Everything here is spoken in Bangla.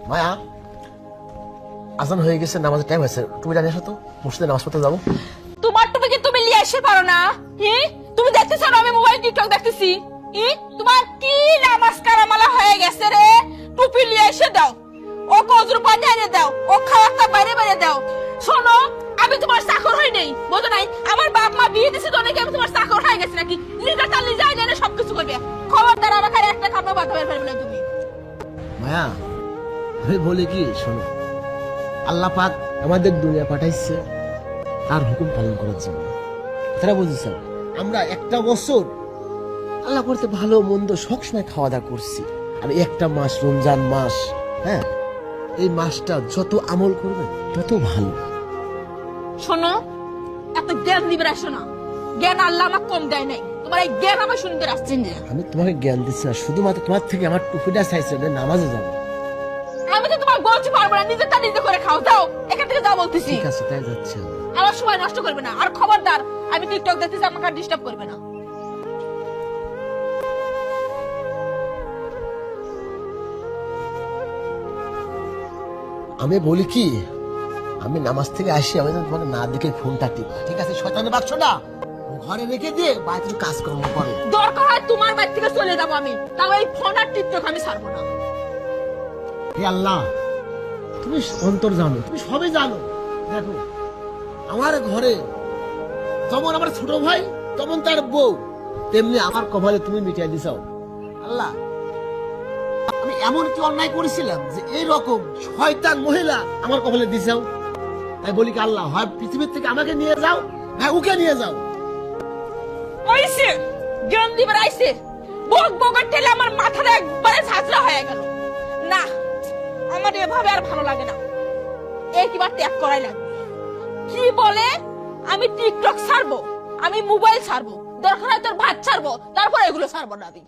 মায়া, আজান হয়ে গেছে, নামাজের টাইম হয়েছে, তুমি জানিস তো মসজিদে নামাজ পড়তে যাবো। তোমার টুপি কি তুমি নিয়ে আসতে পারো না? তুমি দেখতেছো না আমি মোবাইল টিকটক দেখতেছি। তোমার কি নামাজ কারামালা হয়ে গেছে রে? টুপি নিয়ে এসে দাও, ও কজরু পানি এনে দাও, ও খাওয়াটা বাইরে বাইরে দাও। শোনো, আমি তোমার চাকর হই নাই, বুঝো নাই? আমার বাপ মা বিয়ে দিছে তো নাকি আমি তোমার চাকর হয়ে গেছি নাকি? নিজে চালি যাই না সবকিছু করবে। খবরদার আমাকে একটা কাপড় বাঁধা ফেলবে না তুমি। মায়া, আমি বলি কি শোনো, আল্লাহ পাক আমাদের দুনিয়া পাঠাইছে তার হুকুম পালন করার জন্য। তারা বুঝেছ, আমরা একটা বছর আল্লাহ করতে ভালো মন্দ সবসময় খাওয়া দাওয়া করছি, আর একটা মাস রমজান মাস, হ্যাঁ, এই মাসটা যত আমল করবে তত ভালো। শোনো, এত জ্ঞান দিবে আসো না, জ্ঞান আল্লাহ আমাকে কম দেয় নাই, তোমার এই জ্ঞান আমার শুনতে আসছেন না। আমি তোমাকে জ্ঞান দিচ্ছি না, শুধুমাত্র তোমার থেকে আমার টুপিটা চাইছে নামাজে যাবো। আমি তো তোমার বলছি পারবো না, নিজেরটা নিজে করে খাও, যাও এখান থেকে যাও বলতেছি। ঠিক আছে, তাই যাচ্ছে। আমার সময় নষ্ট করবে না, আর খবরদার আমি টিকটক দেখতেছি আমাকে আর ডিস্টার্ব করবে না। আমি বলি কি, আমি নামাজ থেকে আসি, আমি তোমাকে না দেখে ফোনটা টিপা, ঠিক আছে? শয়তানের বাক্সটা ঘরে রেখে দিয়ে বাইরে কাজকর্ম করে। দরকার হয় তোমার বাড়ি থেকে চলে যাবো আমি, তাও এই ফোন আর টিকটক আমি ছাড়বো না। হে আল্লাহ, তুমি অন্তর জানো, তুমি সবই জানো। দেখো, আমার ঘরে যেমন আমার ছোট ভাই তেমন তার বউ, তেমনি আমার কপালে তুমি মিটিয়ে দিছাও। আল্লাহ, আমি এমন কি অন্যায় করেছিলাম যে এইরকম শয়তান মহিলা আমার কপালে দিছাও? তাই বলি কি আল্লাহ, হয় পৃথিবীর থেকে আমাকে নিয়ে যাও, হ্যাঁ ওকে নিয়ে যাও। ওইসে জ্ঞান দিবার আইসে, বক বকের ঠেলে আমার মাথাটা একবারে ঝাঁঝরা হয়ে গেল। না, আমার এভাবে আর ভালো লাগে না, একবার ত্যাগ করাই লাগবে। কি বলে আমি টিকটক ছাড়বো, আমি মোবাইল ছাড়বো, দরকার হয় তোর ভাত ছাড়বো, তারপর এগুলো ছাড়বো না আমি।